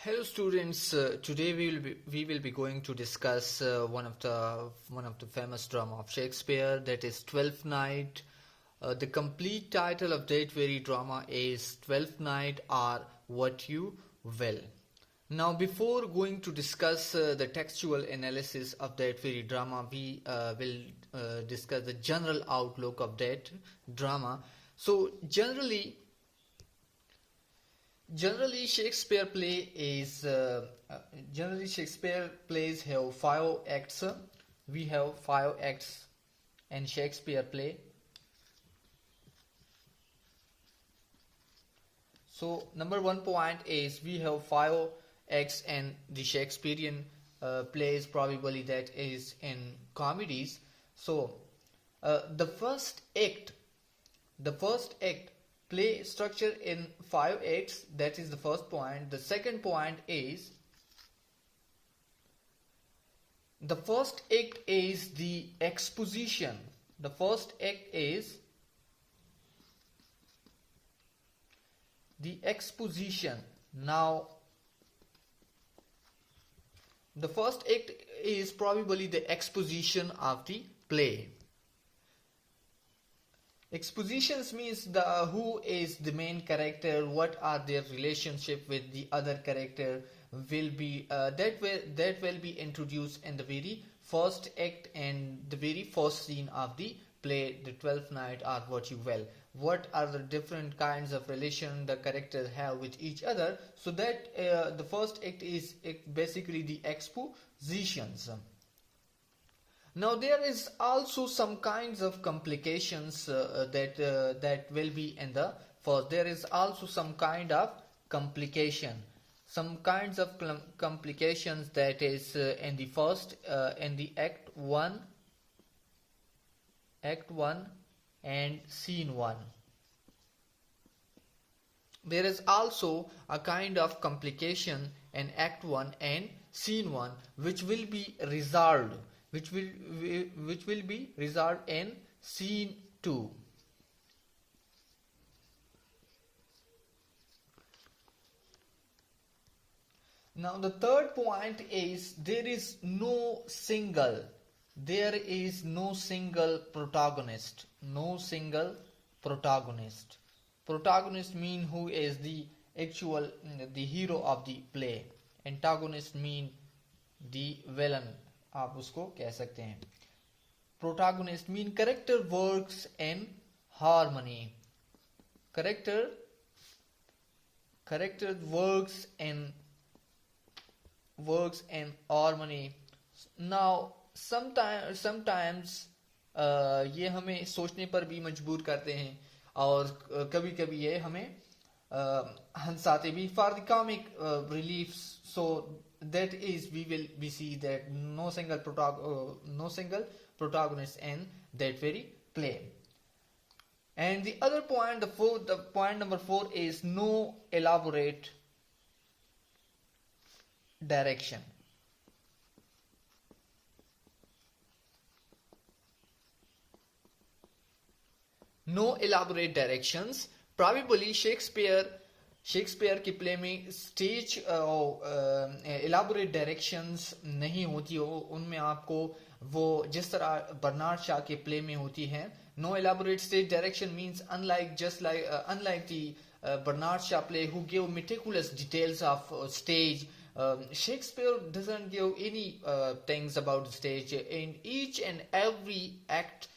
Hello students, today we will be going to discuss one of the famous drama of Shakespeare, that is Twelfth Night. The complete title of that very drama is Twelfth Night or What You Will. Now before going to discuss the textual analysis of that very drama, we will discuss the general outlook of that drama. So generally, Shakespeare plays have 5 acts. We have 5 acts in Shakespeare play. So number one point is we have 5 acts in the Shakespearean plays. Probably that is in comedies. So the first act play structure in 5 acts. That is the first point. The second point is the first act is the exposition. The first act is the exposition. Now the first act is probably the exposition of the play. Expositions means who is the main character, what are their relationship with the other character will be that will be introduced in the very first act and the very first scene of the play, the Twelfth Night or What You Will. What are the different kinds of relation the characters have with each other? So that the first act is basically the expositions. Now there is also some kinds of complications that will be in the first. There is also some kind of complications that is in the first, in the act 1 and scene 1. There is also a kind of complication in act 1 and scene 1 which will be resolved. Which will be resolved in scene 2. Now the third point is there is no single protagonist. No single protagonist. Protagonist mean who is the hero of the play. Antagonist mean the villain. आप उसको कह सकते हैं. Protagonist mean character works in harmony. Character works in harmony. Now sometimes ये हमें सोचने पर भी मजबूर करते हैं और कभी-कभी ये हमें हंसाते भी. For the comic relief, so that is we see that no single protagonist in that very play. And the other point, the point number 4 is no elaborate direction. No elaborate directions. Probably Shakespeare की play में stage elaborate directions नहीं होती हो. उनमें आपको वो जिस तरह बर्नार्ड शॉ के प्ले में होती हैं. No elaborate stage direction means unlike the Bernard Shaw play who gave meticulous details of stage. Shakespeare doesn't give any things about the stage. In each and every act,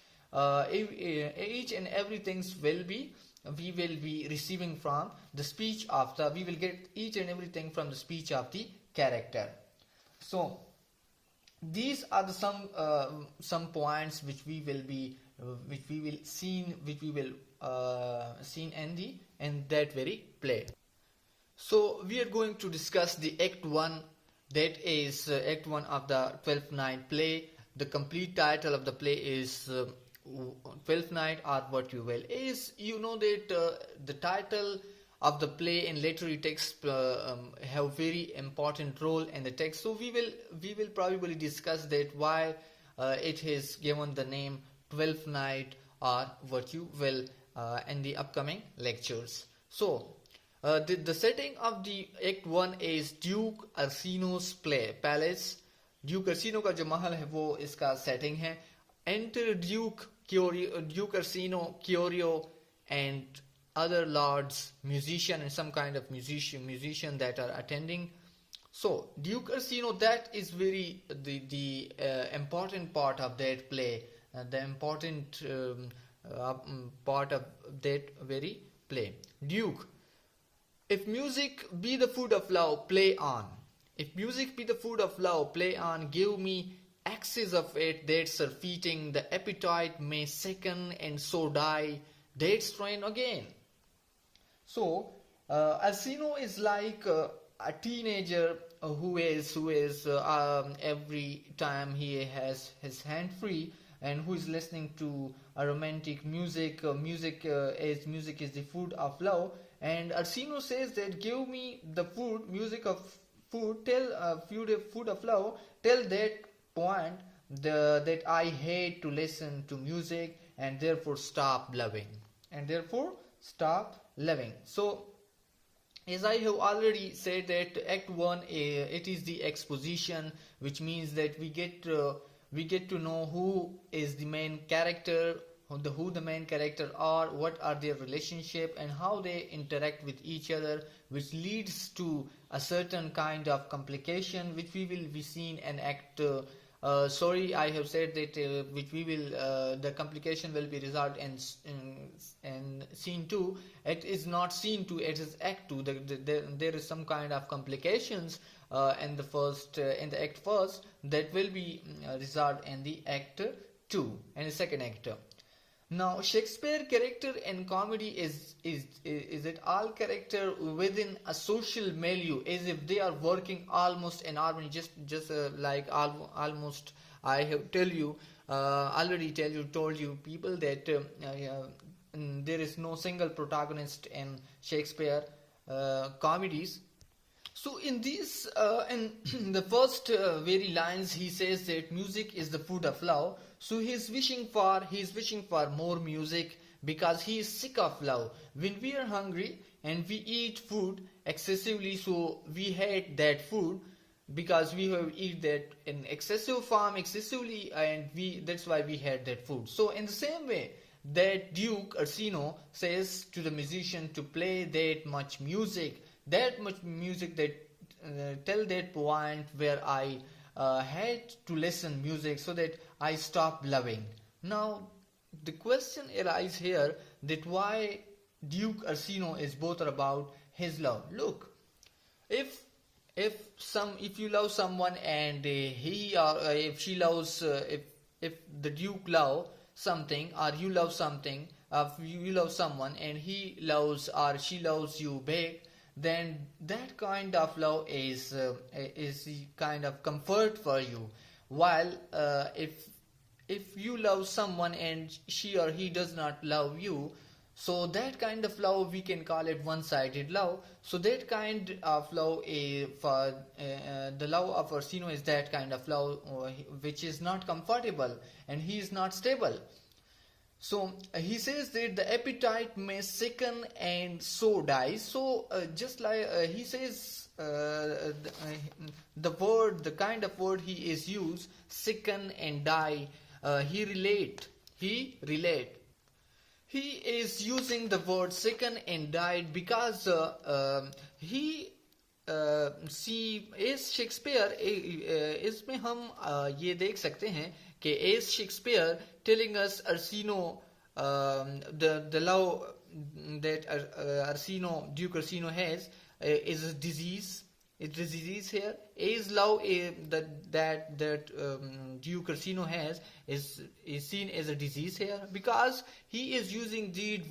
each and every things we will be receiving from the speech of we will get each and everything from the speech of the character. So these are the some points which we will seen in that very play. So we are going to discuss the act 1, that is act 1 of the Twelfth Night play. The complete title of the play is Twelfth Night or What You Will. Is that the title of the play in literary text have very important role in the text. So we will probably discuss that why it is given the name Twelfth Night or What You Will in the upcoming lectures. So The setting of the Act 1 is Duke Orsino's palace. Duke Orsino का जो महल है वो इसका setting है. Enter Duke Orsino, Curio, and other lords, musician and some kind of musician that are attending. So Duke Orsino, that is very the important part of that play, the important part of that very play. Duke, if music be the food of love, play on. If music be the food of love, play on. Give me excess of it that's surfeiting. The appetite may sicken and so die. That strain again. So Orsino is like a teenager who is every time he has his hand free and who is listening to a romantic music. Music is the food of love. And Orsino says that give me the food, music of food, food of love, till that point that I hate to listen to music and therefore stop loving. So, as I have already said that Act 1, it is the exposition, which means that we get to know who is the main character, who the main character are, what are their relationship and how they interact with each other, which leads to a certain kind of complication which we will be seen in Act sorry, I have said that which we will the complication will be resolved in scene 2. It is not scene 2, it is Act 2. There is some kind of complications in the Act first that will be resolved in the Act 2 and the second act. Now, Shakespeare character in comedy is it all character within a social milieu, as if they are working almost in harmony, just like almost I have told you people that there is no single protagonist in Shakespeare comedies. So in these, in the first very lines, he says that music is the food of love. So he is wishing for more music because he is sick of love. When we are hungry and we eat food excessively, so we hate that food because we have eaten that in excessive form, excessively, and that's why we hate that food. So in the same way, that Duke Orsino says to the musician to play that much music that till that point where I had to listen music so that I stop loving. Now the question arises here that why Duke Orsino is bothered about his love. Look, if you love someone and if she loves if the Duke love something or you love something, you love someone and he loves or she loves you back, then that kind of love is the kind of comfort for you. While if you love someone and she or he does not love you, so that kind of love we can call it one-sided love. So that kind of love for the love of Orsino is that kind of love which is not comfortable and he is not stable. So he says that the appetite may sicken and so die. So just like he says the kind of word he is used, sicken and die, he is using the word sicken and died because as Shakespeare इसमें हम ये देख सकते हैं कि as Shakespeare telling us Arsinoe the love that Duke Orsino has is a disease. It's a disease here. As love that Duke Orsino has is seen as a disease here because he is using these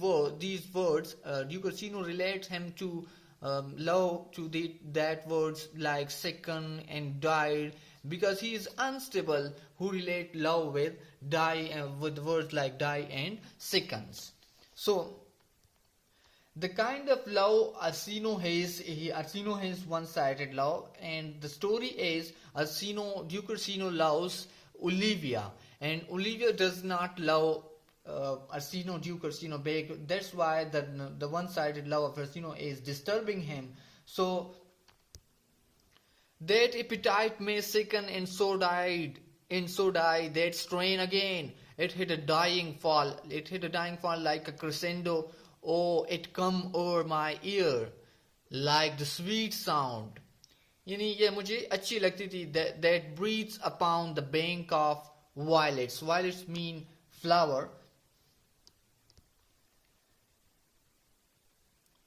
words. Duke Orsino relates him to love to that words like sicken and died because he is unstable who relate love with die with words like die and sickens. So the kind of love Orsino has one-sided love, and the story is Duke Orsino loves Olivia, and Olivia does not love Ursino, Duke Ursino Beg. That's why the one-sided love of Ursino is disturbing him. So that appetite may sicken and so die that strain again. It hit a dying fall. It hit a dying fall like a crescendo. Oh, it come over my ear like the sweet sound. यानी ये मुझे अच्छी लगती थी that breathes upon the bank of violets. Violets mean flower.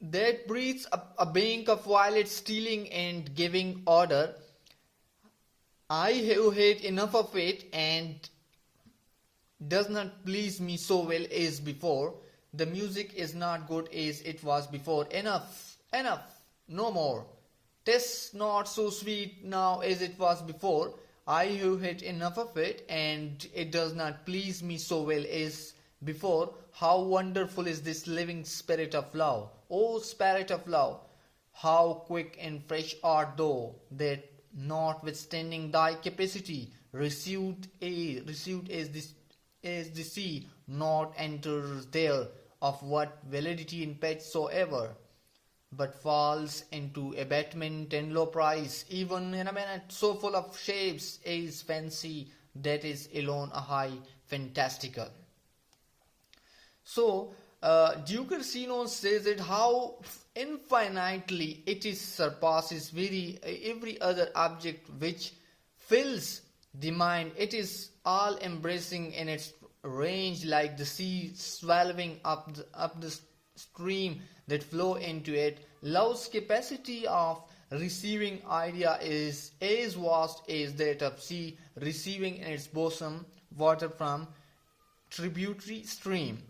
That breathes a bank of violets stealing and giving order. I have had enough of it and does not please me so well as before. The music is not good as it was before. Enough, enough, no more. 'Tis not so sweet now as it was before. I have had enough of it and it does not please me so well as before. How wonderful is this living spirit of love. O spirit of love, how quick and fresh art thou, that notwithstanding thy capacity, received as the sea, not enters there of what validity in patch soever, but falls into abatement and low price, even in a minute, so full of shapes as fancy, that is alone a high fantastical. So, Duke Ursino says that how infinitely it is surpasses every other object which fills the mind. It is all embracing in its range like the sea swallowing up the stream that flow into it. Love's capacity of receiving idea is as vast as that of sea receiving in its bosom water from tributary stream.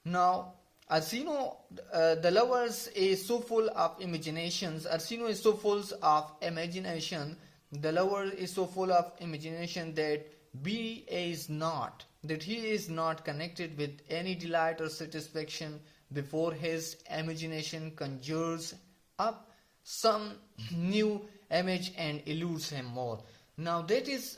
Now, Ursino, the lovers is so full of imaginations. Ursino is so full of imagination. The lover is so full of imagination that he is not connected with any delight or satisfaction before his imagination conjures up some new image and eludes him more. Now that is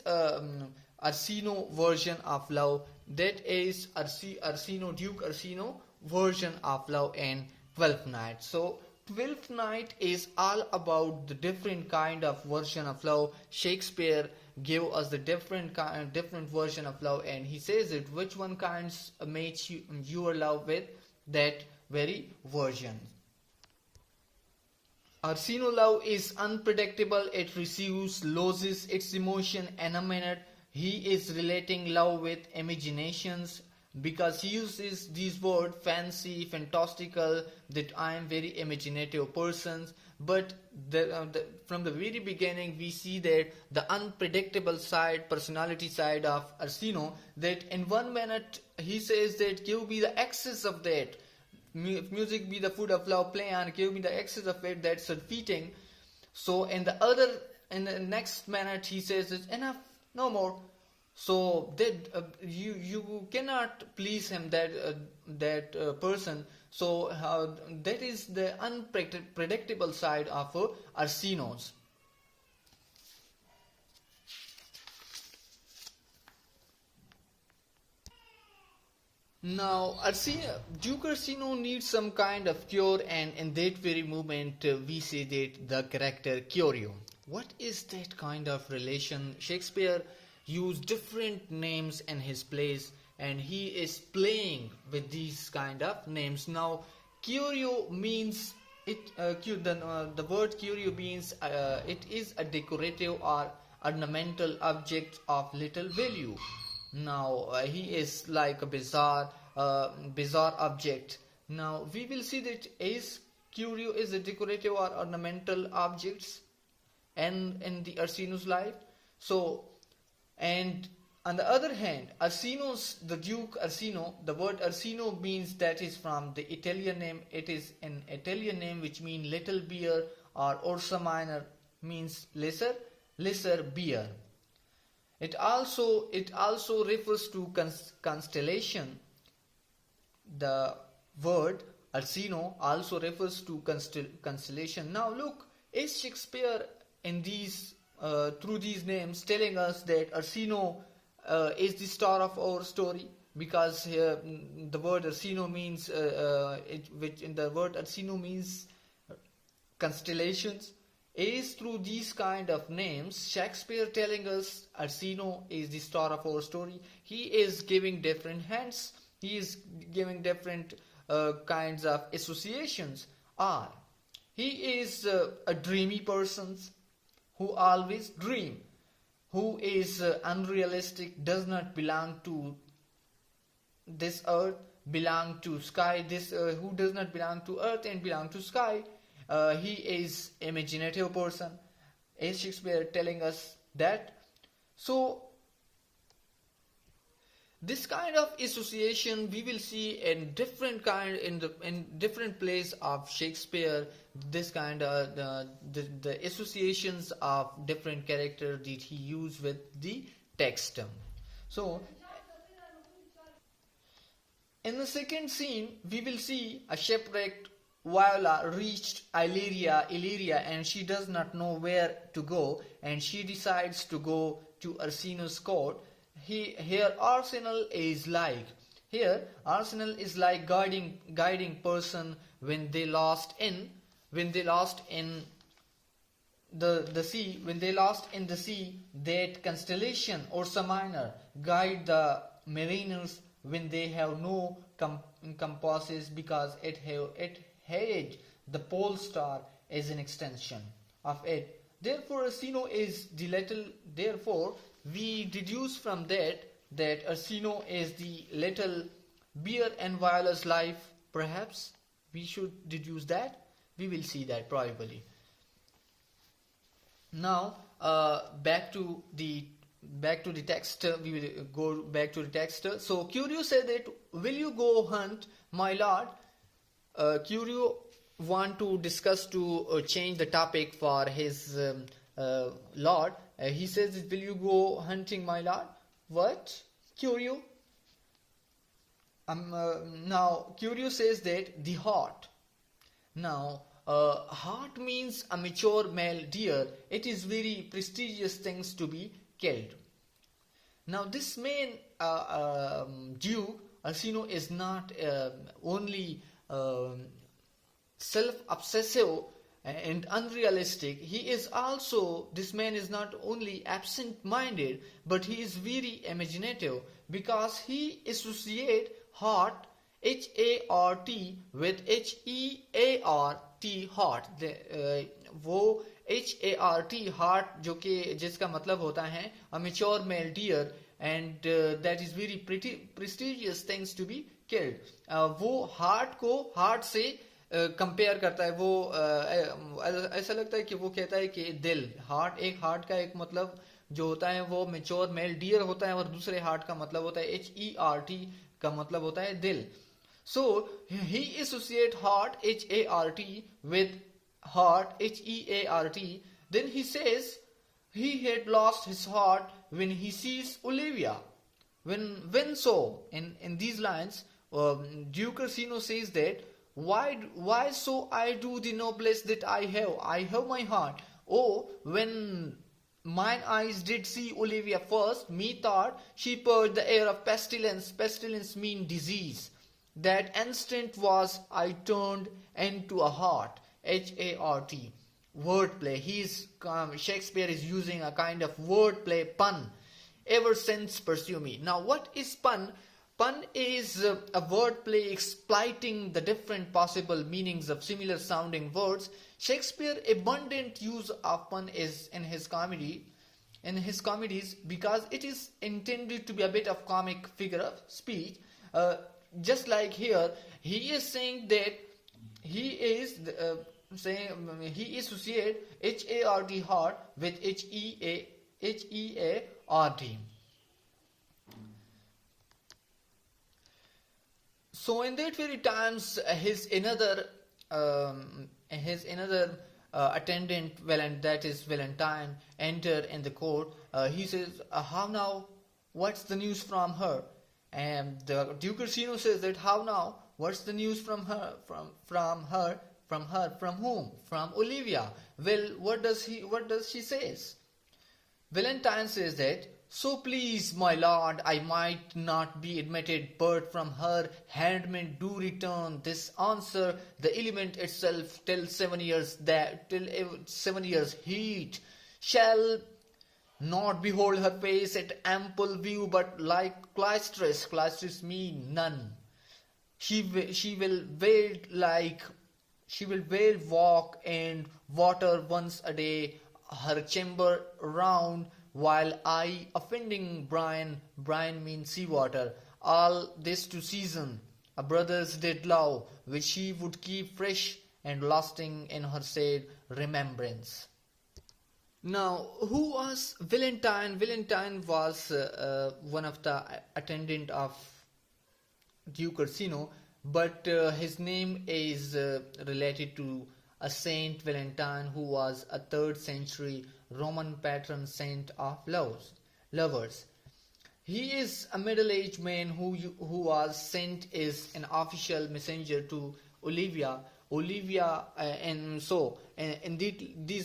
Ursino version of love. That is Ursino, Duke Ursino version of love in Twelfth Night. So Twelfth Night is all about the different kind of version of love. Shakespeare gave us the different version of love, and he says it which one kinds makes your love with that very version. Ursino love is unpredictable. It receives, loses its emotion in a minute. He is relating love with imaginations because he uses these words fancy, fantastical, that I am very imaginative person. But from the very beginning we see that the unpredictable side, personality side of Ursino, that in 1 minute he says that give me the excess of that. If music be the food of love, play and give me the excess of it, that's fitting. So in the next minute he says it's enough, no more. So that you cannot please him, that person. So that is the unpredictable side of Ursino's. Now, Duke Ursino needs some kind of cure, and in that very moment, we say that the character Curio. What is that kind of relation? Shakespeare used different names in his plays, and he is playing with these kind of names. Now, Curio means the word Curio means it is a decorative or ornamental object of little value. Now he is like a bizarre object. Now we will see that is Curio is a decorative or ornamental objects in the Ursino's life. So, and on the other hand, the Duke Ursino, the word Ursino means that is from the Italian name. It is an Italian name which means little beer, or Ursa Minor means lesser beer. It also refers to constellation. The word Ursino also refers to constellation. Now look, is Shakespeare in these through these names telling us that Ursino is the star of our story? because here the word Ursino means which in the word Ursino means constellations. Is through these kind of names Shakespeare telling us Ursino is the star of our story. He is giving different hints. He is giving different kinds of associations. Are he is a dreamy person who always dream, who is unrealistic, does not belong to this earth, belong to sky, this who does not belong to earth and belong to sky. He is imaginative person, as Shakespeare telling us that. So this kind of association we will see in different kind in different plays of Shakespeare. This kind of the associations of different characters that he used with the text. So in the second scene we will see a shipwrecked Viola reached Illyria, and she does not know where to go, and she decides to go to Ursino's court. Here Arsenal is like guiding person when they lost in the sea, that constellation Ursa Minor guide the mariners when they have no compasses, because it had the pole star as an extension of it. Therefore Ursino is the little, therefore we deduce from that Ursino is the little beer and Viola's life. Perhaps we should deduce that. We will see that probably. Now back to the text. We will go back to the text. So Curio said that, will you go hunt, my lord? Curio want to discuss to change the topic for his lord. He says, will you go hunting, my lord? What? Curio? Now Curio says that the hart. Now hart means a mature male deer. It is very prestigious things to be killed. Now this main Duke Ursino is not only self-obsessive and unrealistic. This man is not only absent-minded, but he is very imaginative, because he associate heart, H-A-R-T, with H-E-A-R-T, heart. वो H-A-R-T, heart, जो कि जिसका मतलब होता है a mature male deer, and that is very prestigious things to be killed. वो heart से compare करता है. वो ऐसा लगता है कि वो कहता है कि दिल, हार्ट का एक मतलब जो होता है वो मैच्योर मेल डियर होता है, और दूसरे हार्ट का मतलब होता है HERT का मतलब होता है दिल. So he associate heart HART with heart HEART. Then he says he had lost his heart when he sees Olivia. When so in these lines, Duke Ursino says that, why so I do the noblesse that I have my heart. Oh, when mine eyes did see Olivia first, methought she purged the air of pestilence. Pestilence mean disease. That instant was I turned into a heart. HART. Wordplay. Shakespeare is using a kind of wordplay, pun. Ever since pursue me. Now what is pun? Pun is a wordplay exploiting the different possible meanings of similar sounding words. Shakespeare abundant use of pun is in his comedies, because it is intended to be a bit of comic figure of speech. Just like here, he is saying that he is he associate HART heart with HEART. So in that very times, his another attendant, that is Valentine, enter in the court. He says, how now? What's the news from her? And the Duke Ursino says that, how now? What's the news from her? From whom? From Olivia. Well, what does she says? Valentine says that, So please, my lord, I might not be admitted, but from her handmaid do return this answer. The element itself till 7 years that till 7 years heat shall not behold her face at ample view, but like clystris mean none. She will veil like she will veil walk and water once a day her chamber round, while I offending brine means seawater, all this to season a brother's dead love, which she would keep fresh and lasting in her said remembrance. Now, who was Valentine? Valentine was one of the attendant of Duke Orsino, but his name is related to a Saint Valentine who was a 3rd century Roman patron saint of lovers. He is a middle-aged man who was sent as an official messenger to Olivia. These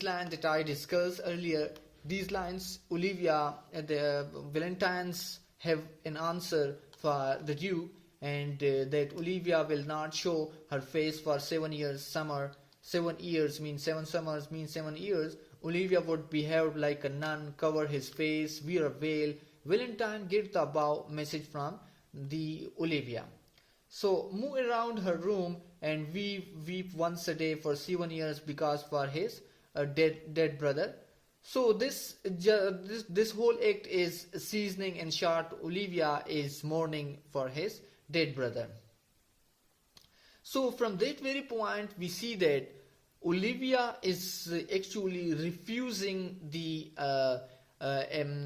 lines that I discussed earlier, these lines, Olivia, the Valentines have an answer for the Duke, and that Olivia will not show her face for 7 years. 7 years means 7 summers means 7 years. Olivia would behave like a nun, cover his face, wear a veil. Valentine gets the above message from the Olivia. So move around her room and weep once a day for 7 years because for his dead brother. So this whole act is seasoning. In short, Olivia is mourning for his dead brother. So from that very point, we see that Olivia is actually refusing the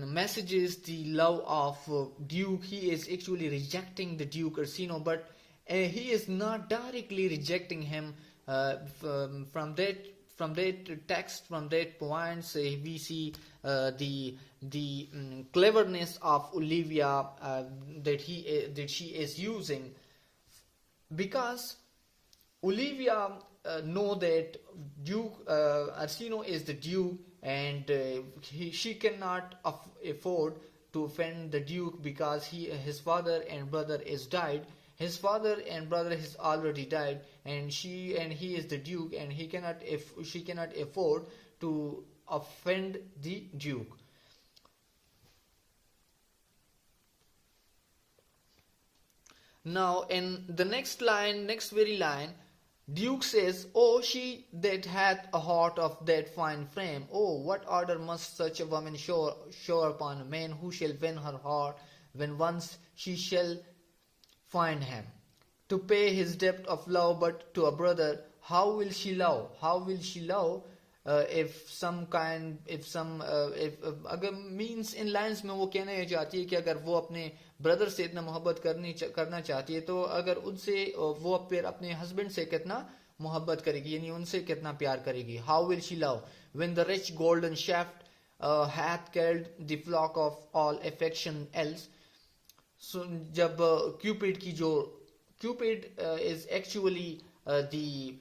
messages, the love of Duke. He is actually rejecting the Duke Orsino, but he is not directly rejecting him. From that text, from that point, we see the cleverness of Olivia that she is using, because Olivia know that Duke Orsino is the Duke, and she cannot afford to offend the Duke because his father and brother is died. His father and brother has already died, and he is the Duke, and she cannot afford to offend the Duke. Now in the next very line, Duke says, "Oh, she that hath a heart of that fine frame, oh, what order must such a woman show upon a man who shall win her heart when once she shall find him? To pay his debt of love, but to a brother, how will she love? How will she love if अगर means in lines में वो कहना चाहती है कि अगर वो अपने ब्रदर से इतना मोहब्बत करना चाहती है, तो अगर उनसे वो फिर अपने हस्बैंड से कितना मोहब्बत करेगी, यानी उनसे कितना प्यार करेगी. How will she love when the rich golden shaft hath killed the flock of all affection else? So जब Cupid is actually the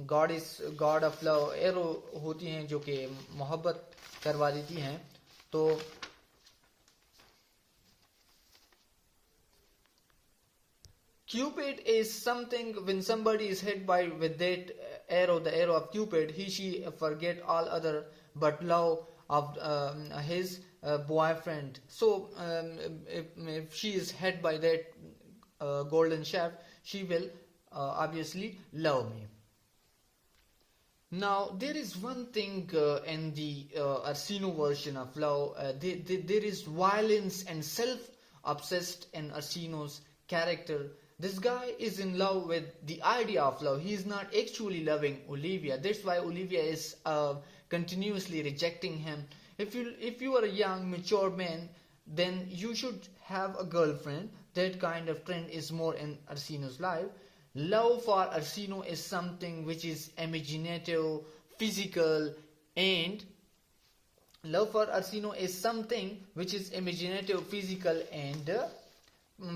god of love, arrow होती हैं जो कि मोहब्बत करवा देती हैं. तो Cupid is something, when somebody is hit with that arrow, the arrow of Cupid, she forget all other but love of his boyfriend. So if she is hit by that golden shaft, she will obviously love me. Now there is one thing in the Orsino version of love. There is violence and self-obsessed in Orsino's character. This guy is in love with the idea of love. He is not actually loving Olivia. That's why Olivia is continuously rejecting him. If you are a young, mature man, then you should have a girlfriend. That kind of trend is more in Orsino's life. Love for Orsino is something which is imaginative, physical, and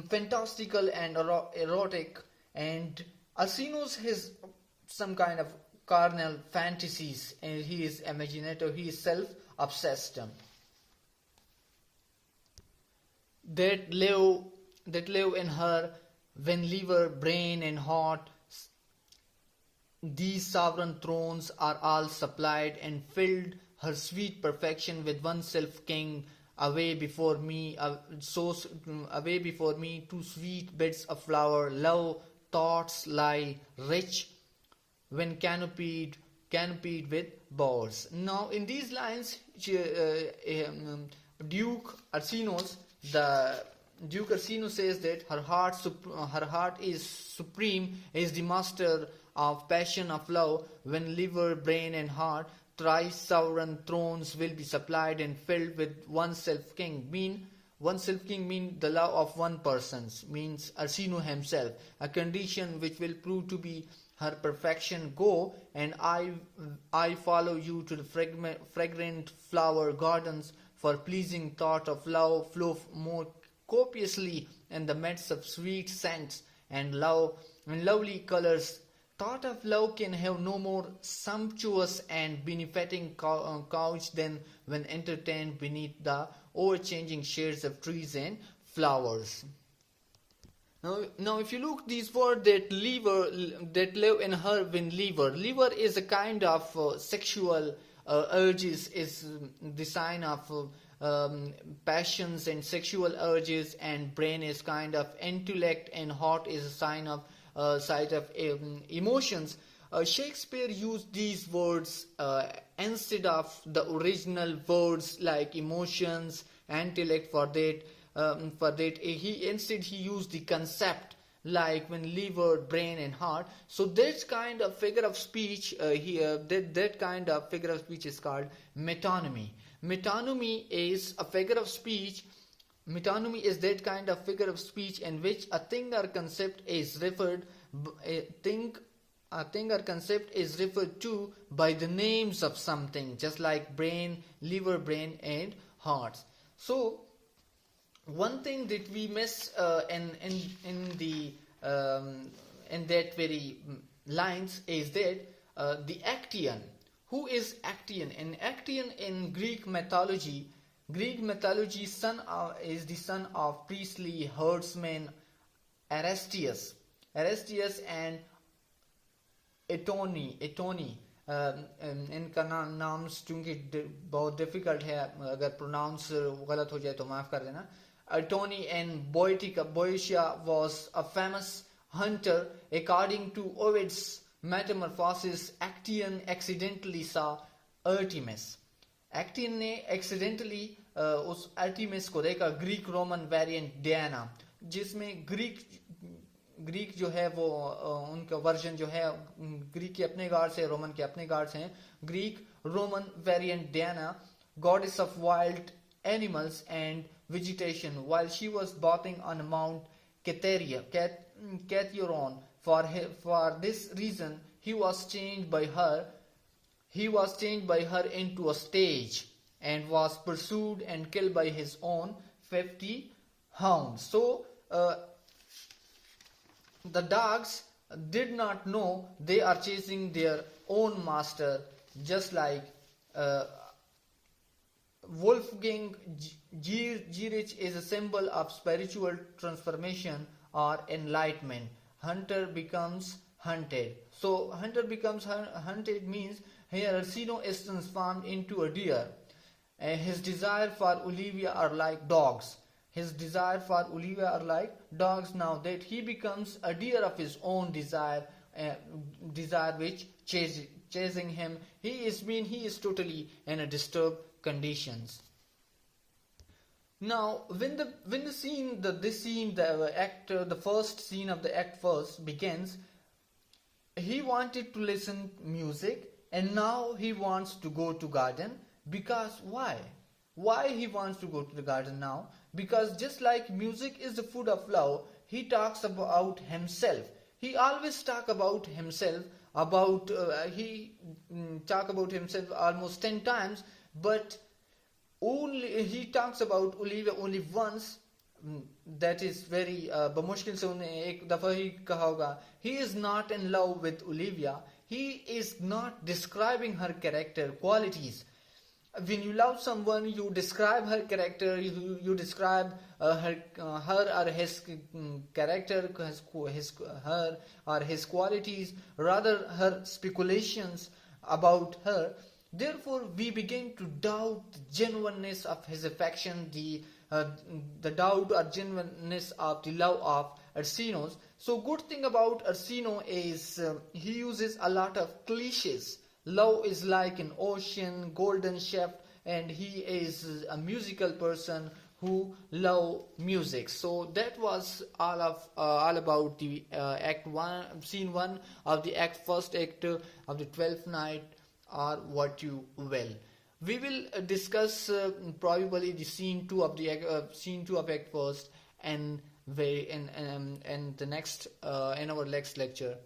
fantastical and erotic. And Orsino's has some kind of carnal fantasies, and he is imaginative. He is self-obsessed. that live in her when liver, brain, and heart. These sovereign thrones are all supplied and filled her sweet perfection with oneself king away before me, away before me, two sweet beds of flower, love thoughts lie rich when canopied with boughs. Now, in these lines, Duke Arsenos, the Duke Orsino says that her heart is supreme, is the master of passion of love. When liver, brain, and heart, thrice sovereign thrones will be supplied and filled with oneself king. Oneself king mean the love of one person, means Orsino himself, a condition which will prove to be her perfection. Go, and I follow you to the fragrant flower gardens, for pleasing thought of love flow more copiously in the midst of sweet scents and lovely colors. Thought of love can have no more sumptuous and benefiting couch than when entertained beneath the overchanging shades of trees and flowers. Now, if you look these words that live in her when liver is a kind of sexual urges, is the sign of passions and sexual urges, and brain is kind of intellect, and heart is a sign of emotions. Shakespeare used these words instead of the original words like emotions, intellect. For that he used the concept like when liver, brain, and heart. So that kind of figure of speech that kind of figure of speech is called metonymy. Metonymy is a figure of speech. Metonymy is that kind of figure of speech in which a thing or concept is referred to by the names of something, just like brain, liver, brain, and hearts. So one thing that we miss in that very lines is that the Actaeon. Who is Actaeon? And Actaeon in Greek mythology, is the son of priestly herdsman Aristeus and एटोनी इनका नाम चूंकि बहुत difficult है, अगर pronounce गलत हो जाए तो माफ कर देना. Atoni and Boeotia was a famous hunter. According to Ovid's Metamorphoses, Actaeon accidentally saw Artemis. Actaeon ने accidentally उस Artemis को देखा. ग्रीक रोमन वेरिएंट Diana, जिसमें ग्रीक जो है वो उनका वर्जन जो है, ग्रीक के अपने गॉड्स है, रोमन के अपने गॉड्स हैं. Greek Roman variant Diana, goddess of wild animals and vegetation, while she was bathing on Mount Cathaeron. For this reason, he was changed by her into a stage and was pursued and killed by his own 50 hounds. So the dogs did not know they are chasing their own master, just like Wolfgang Gierich is a symbol of spiritual transformation or enlightenment. Hunter becomes hunted. So hunter becomes hunted means here Orsino is transformed into a deer. His desire for Olivia are like dogs. Now that he becomes a deer of his own desire which chasing him. He is totally in a disturbed conditions. Now, when the first scene of the act first begins, he wanted to listen music, and now he wants to go to garden. Because why? Why he wants to go to the garden now? Because just like music is the food of love, he talks about himself. He always talk about himself. He talk about himself almost 10 times, but he talks about Olivia only once. That is very बमुश्किल से उन्हें एक दफा ही कहा होगा. He is not in love with Olivia. He is not describing her character qualities. When you love someone, you describe her character, you describe her or his character, her or his qualities, rather her speculations about her. Therefore, we begin to doubt the genuineness of his affection, uh, the doubt or genuineness of the love of Arsenos. So, good thing about Arseno is he uses a lot of cliches. Love is like an ocean, golden shaft, and he is a musical person who love music. So that was all about the act one, scene one of the first act of the 12th night, or what you will. We will discuss probably the scene two of the scene two of act first, and very and the next in our next lecture.